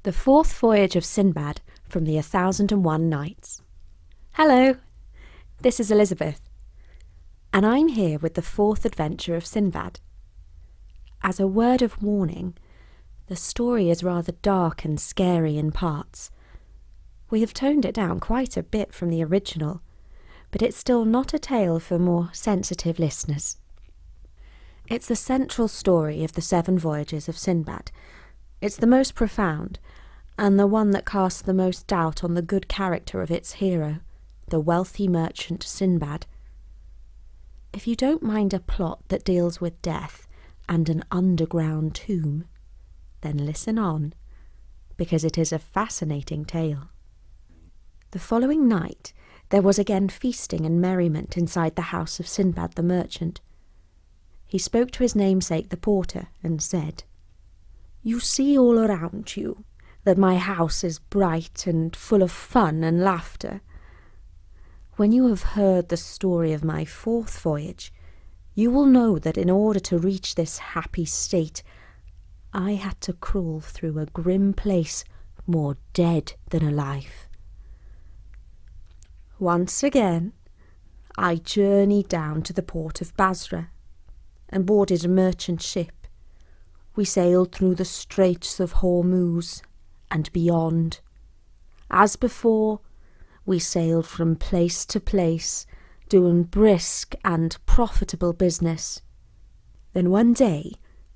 The Fourth Voyage of Sinbad from the 1001 Nights. Hello, this is Elizabeth, and I'm here with the fourth adventure of Sinbad. As a word of warning, the story is rather dark and scary in parts. We have toned it down quite a bit from the original, but it's still not a tale for more sensitive listeners. It's the central story of the 7 voyages of Sinbad. It's the most profound, and the one that casts the most doubt on the good character of its hero, the wealthy merchant Sinbad. If you don't mind a plot that deals with death and an underground tomb, then listen on, because it is a fascinating tale. The following night there was again feasting and merriment inside the house of Sinbad the merchant. He spoke to his namesake the porter and said, "You see all around you that my house is bright and full of fun and laughter. When you have heard the story of my 4th voyage, you will know that in order to reach this happy state, I had to crawl through a grim place more dead than alive. Once again, I journeyed down to the port of Basra and boarded a merchant ship. We sailed through the straits of Hormuz and beyond. As before, we sailed from place to place, doing brisk and profitable business. Then one day,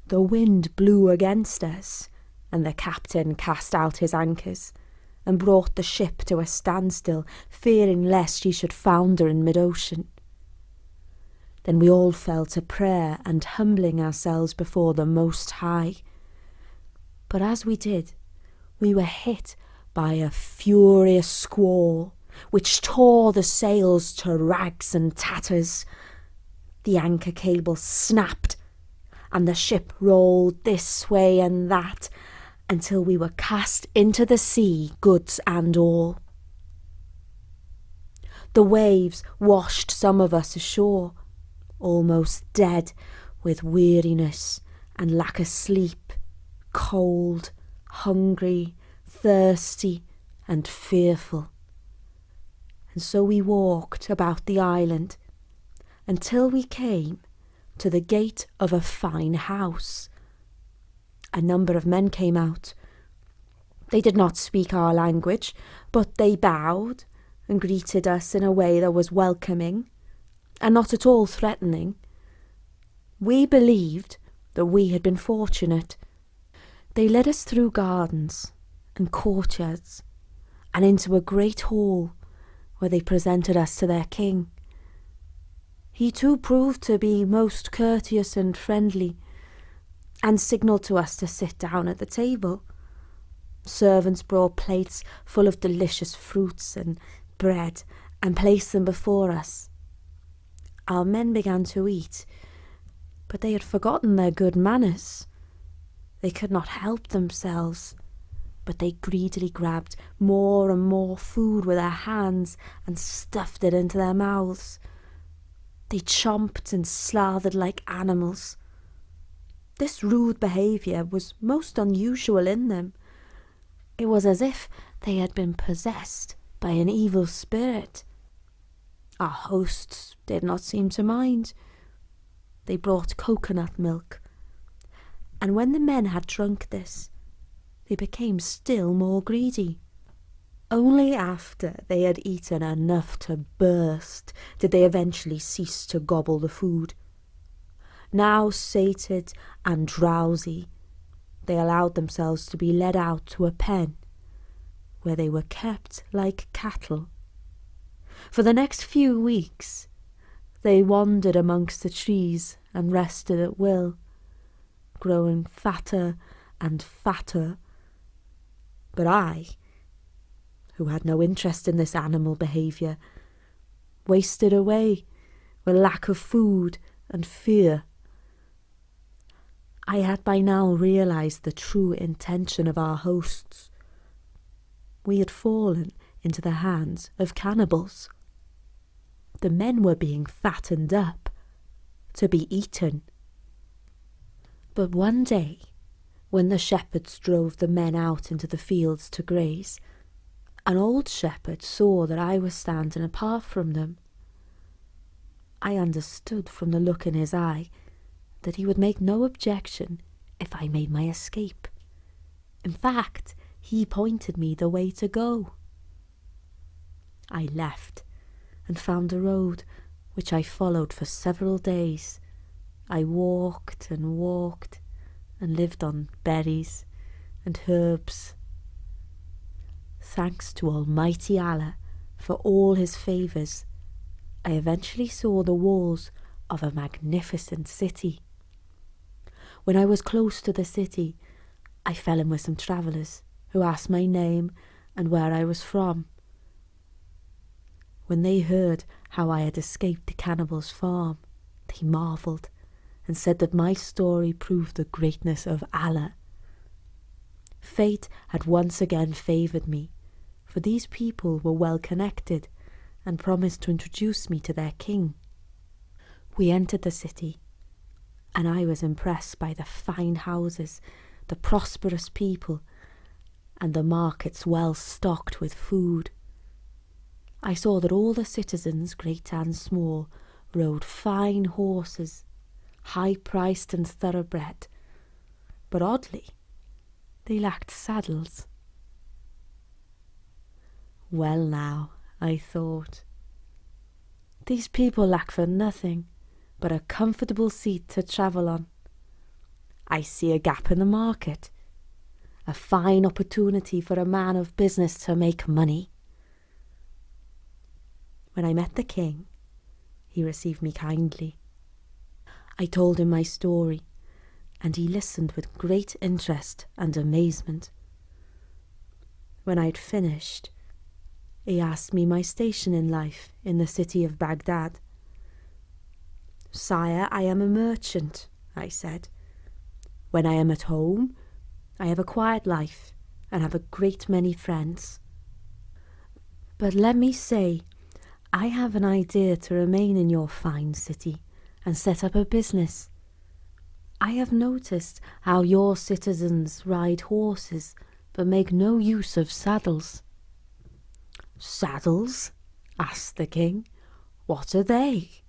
the wind blew against us, and the captain cast out his anchors and brought the ship to a standstill, fearing lest she should founder in mid-ocean. Then we all fell to prayer and humbling ourselves before the Most High. But as we did, we were hit by a furious squall, which tore the sails to rags and tatters. The anchor cable snapped, and the ship rolled this way and that, until we were cast into the sea, goods and all. The waves washed some of us ashore, almost dead with weariness and lack of sleep, cold, hungry, thirsty, and fearful. And so we walked about the island until we came to the gate of a fine house. A number of men came out. They did not speak our language, but they bowed and greeted us in a way that was welcoming and not at all threatening. We believed that we had been fortunate. They led us through gardens and courtyards and into a great hall where they presented us to their king. He too proved to be most courteous and friendly, and signalled to us to sit down at the table. Servants brought plates full of delicious fruits and bread and placed them before us. Our men began to eat, but they had forgotten their good manners. They could not help themselves, but they greedily grabbed more and more food with their hands and stuffed it into their mouths. They chomped and slathered like animals. This rude behaviour was most unusual in them. It was as if they had been possessed by an evil spirit. Our hosts did not seem to mind. They brought coconut milk, and when the men had drunk this, they became still more greedy. Only after they had eaten enough to burst did they eventually cease to gobble the food. Now sated and drowsy, they allowed themselves to be led out to a pen, where they were kept like cattle. For the next few weeks, they wandered amongst the trees and rested at will, growing fatter and fatter. But I, who had no interest in this animal behaviour, wasted away with lack of food and fear. I had by now realised the true intention of our hosts. We had fallen into the hands of cannibals. The men were being fattened up to be eaten. But one day When the shepherds drove the men out into the fields to graze, an old shepherd saw that I was standing apart from them. I understood from the look in his eye that he would make no objection if I made my escape. In fact, he pointed me the way to go. I left and found a road which I followed for several days. I walked and lived on berries and herbs. Thanks to Almighty Allah for all his favours, I eventually saw the walls of a magnificent city. When I was close to the city, I fell in with some travellers who asked my name and where I was from. When they heard how I had escaped the cannibal's farm, they marvelled and said that my story proved the greatness of Allah. Fate had once again favoured me, for these people were well connected and promised to introduce me to their king. We entered the city, and I was impressed by the fine houses, the prosperous people, and the markets well stocked with food. I saw that all the citizens, great and small, rode fine horses, high-priced and thoroughbred, but oddly, they lacked saddles. Well now, I thought, these people lack for nothing but a comfortable seat to travel on. I see a gap in the market, a fine opportunity for a man of business to make money. When I met the king, he received me kindly. I told him my story, and he listened with great interest and amazement. When I'd finished, he asked me my station in life in the city of Baghdad. "Sire, I am a merchant," I said. "When I am at home, I have a quiet life and have a great many friends. But let me say, I have an idea to remain in your fine city and set up a business. I have noticed how your citizens ride horses but make no use of saddles." "Saddles?" asked the king. "What are they?"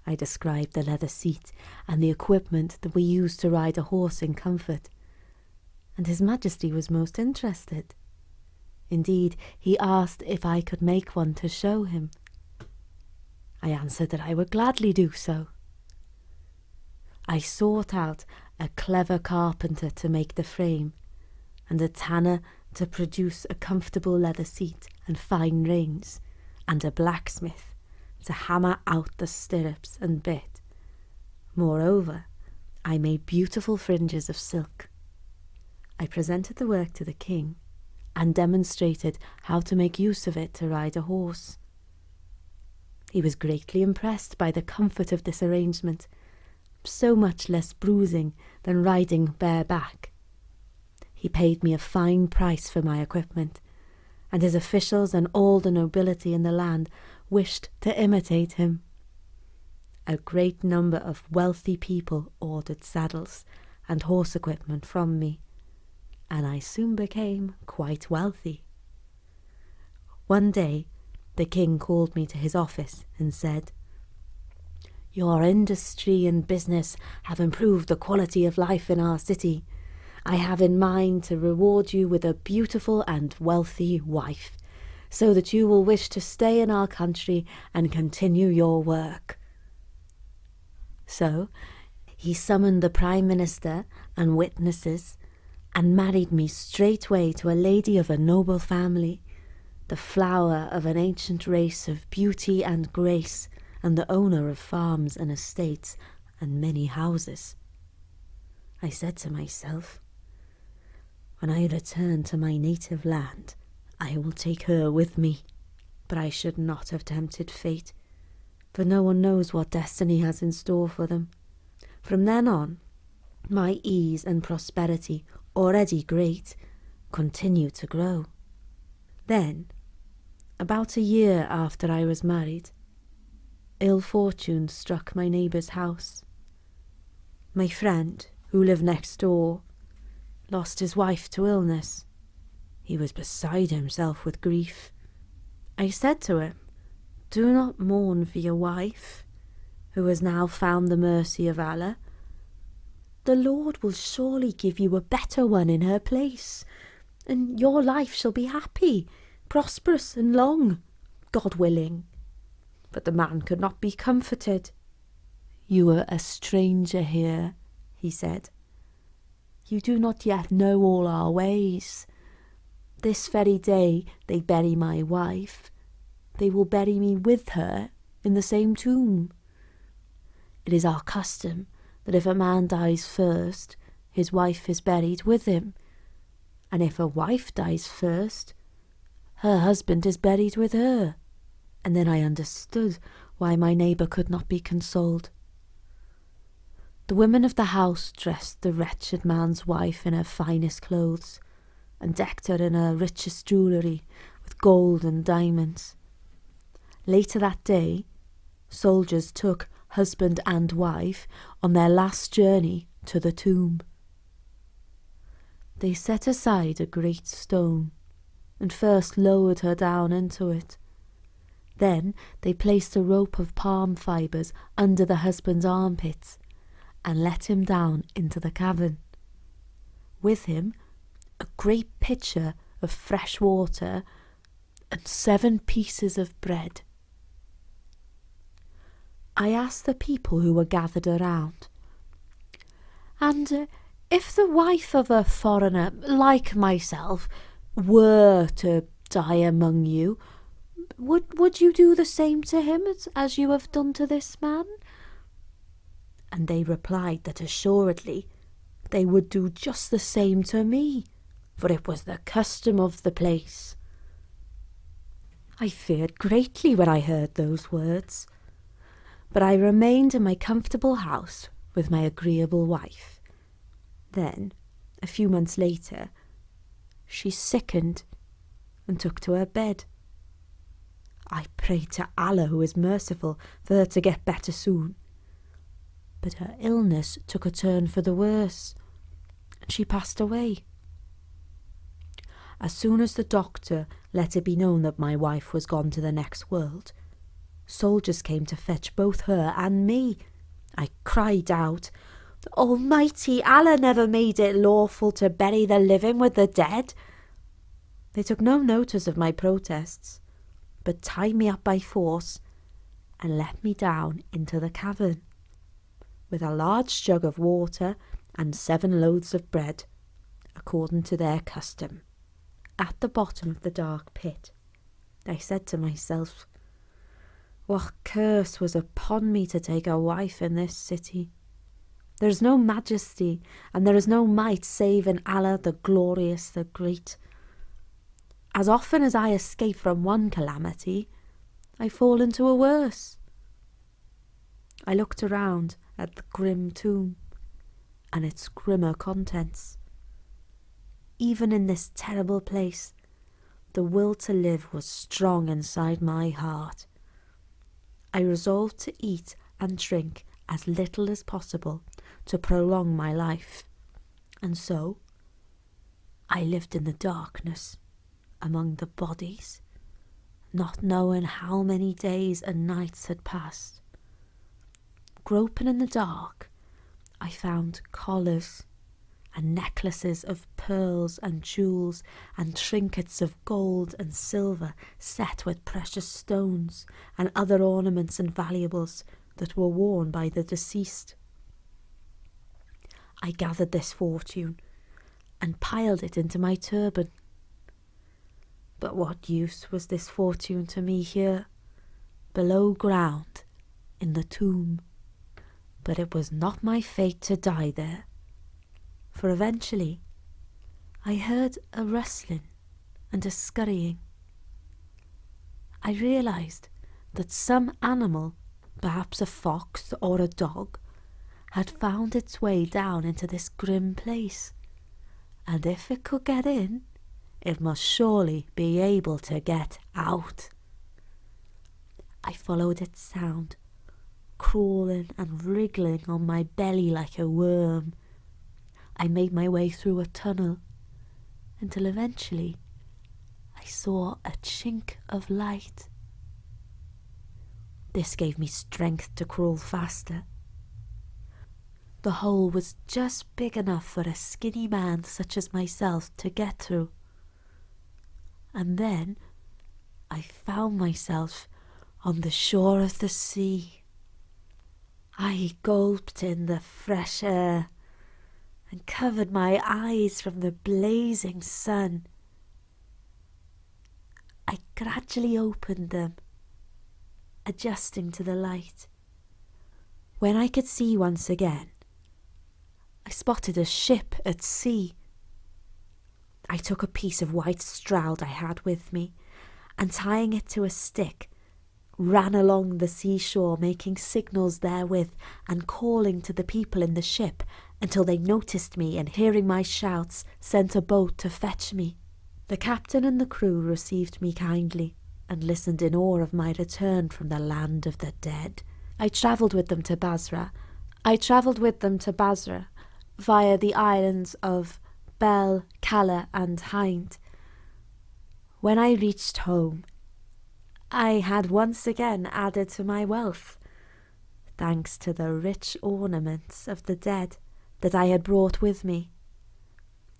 I described the leather seat and the equipment that we use to ride a horse in comfort, and His Majesty was most interested. Indeed, he asked if I could make one to show him. I answered that I would gladly do so. I sought out a clever carpenter to make the frame, and a tanner to produce a comfortable leather seat and fine reins, and a blacksmith to hammer out the stirrups and bit. Moreover, I made beautiful fringes of silk. I presented the work to the king and demonstrated how to make use of it to ride a horse. He was greatly impressed by the comfort of this arrangement, so much less bruising than riding bareback. He paid me a fine price for my equipment, and his officials and all the nobility in the land wished to imitate him. A great number of wealthy people ordered saddles and horse equipment from me, and I soon became quite wealthy. One day, the king called me to his office and said, "Your industry and business have improved the quality of life in our city. I have in mind to reward you with a beautiful and wealthy wife, so that you will wish to stay in our country and continue your work." So he summoned the Prime Minister and witnesses and married me straightway to a lady of a noble family, the flower of an ancient race of beauty and grace, and the owner of farms and estates and many houses. I said to myself, when I return to my native land, I will take her with me. But I should not have tempted fate, for no one knows what destiny has in store for them. From then on, my ease and prosperity, already great, continued to grow. Then, about a year after I was married, ill fortune struck my neighbour's house. My friend, who lived next door, lost his wife to illness. He was beside himself with grief. I said to him, "Do not mourn for your wife, who has now found the mercy of Allah. The Lord will surely give you a better one in her place, and your life shall be happy, prosperous and long, God willing." But the man could not be comforted. "You are a stranger here," he said. "You do not yet know all our ways. This very day they bury my wife. They will bury me with her in the same tomb. It is our custom that if a man dies first, his wife is buried with him. And if a wife dies first, her husband is buried with her." And then I understood why my neighbour could not be consoled. The women of the house dressed the wretched man's wife in her finest clothes, and decked her in her richest jewellery with gold and diamonds. Later that day, soldiers took husband and wife on their last journey to the tomb. They set aside a great stone, and first lowered her down into it. Then they placed a rope of palm fibres under the husband's armpits, and let him down into the cavern. With him, a great pitcher of fresh water and 7 pieces of bread. I asked the people who were gathered around, "And if the wife of a foreigner, like myself, were to die among you, would you do the same to him as you have done to this man?" And they replied that assuredly they would do just the same to me, for it was the custom of the place. I feared greatly when I heard those words, but I remained in my comfortable house with my agreeable wife. Then, a few months later, she sickened and took to her bed. I prayed to Allah, who is merciful, for her to get better soon. But her illness took a turn for the worse, and she passed away. As soon as the doctor let it be known that my wife was gone to the next world, soldiers came to fetch both her and me. I cried out, "Almighty Allah never made it lawful to bury the living with the dead." They took no notice of my protests, but tied me up by force and let me down into the cavern, with a large jug of water and 7 loaves of bread, according to their custom. At the bottom of the dark pit, I said to myself, "What curse was upon me to take a wife in this city? There is no majesty, and there is no might save in Allah, the glorious, the great. As often as I escape from one calamity, I fall into a worse." I looked around at the grim tomb and its grimmer contents. Even in this terrible place, the will to live was strong inside my heart. I resolved to eat and drink as little as possible to prolong my life, and so I lived in the darkness among the bodies, not knowing how many days and nights had passed. Groping in the dark, I found collars and necklaces of pearls and jewels and trinkets of gold and silver set with precious stones and other ornaments and valuables that were worn by the deceased. I gathered this fortune and piled it into my turban. But what use was this fortune to me here, below ground, in the tomb? But it was not my fate to die there, for eventually I heard a rustling and a scurrying. I realised that some animal, perhaps a fox or a dog, had found its way down into this grim place, and if it could get in, it must surely be able to get out. I followed its sound, crawling and wriggling on my belly like a worm. I made my way through a tunnel until eventually I saw a chink of light. This gave me strength to crawl faster. The hole was just big enough for a skinny man such as myself to get through. And then I found myself on the shore of the sea. I gulped in the fresh air and covered my eyes from the blazing sun. I gradually opened them, adjusting to the light. When I could see once again, I spotted a ship at sea. I took a piece of white stroud I had with me, and tying it to a stick, ran along the seashore, making signals therewith and calling to the people in the ship until they noticed me and, hearing my shouts, sent a boat to fetch me. The captain and the crew received me kindly and listened in awe of my return from the land of the dead. I travelled with them to Basra via the islands of Bel, Cala and Hind. When I reached home, I had once again added to my wealth, thanks to the rich ornaments of the dead that I had brought with me.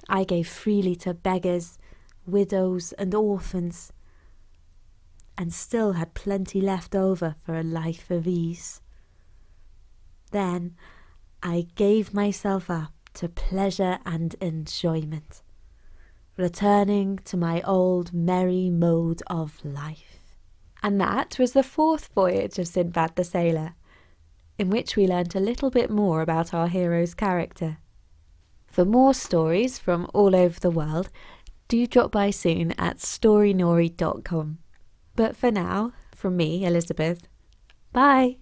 I gave freely to beggars, widows and orphans, and still had plenty left over for a life of ease. Then I gave myself up to pleasure and enjoyment, returning to my old merry mode of life. And that was the fourth voyage of Sinbad the Sailor, in which we learnt a little bit more about our hero's character. For more stories from all over the world, do drop by soon at storynori.com. But for now, from me, Elizabeth, bye!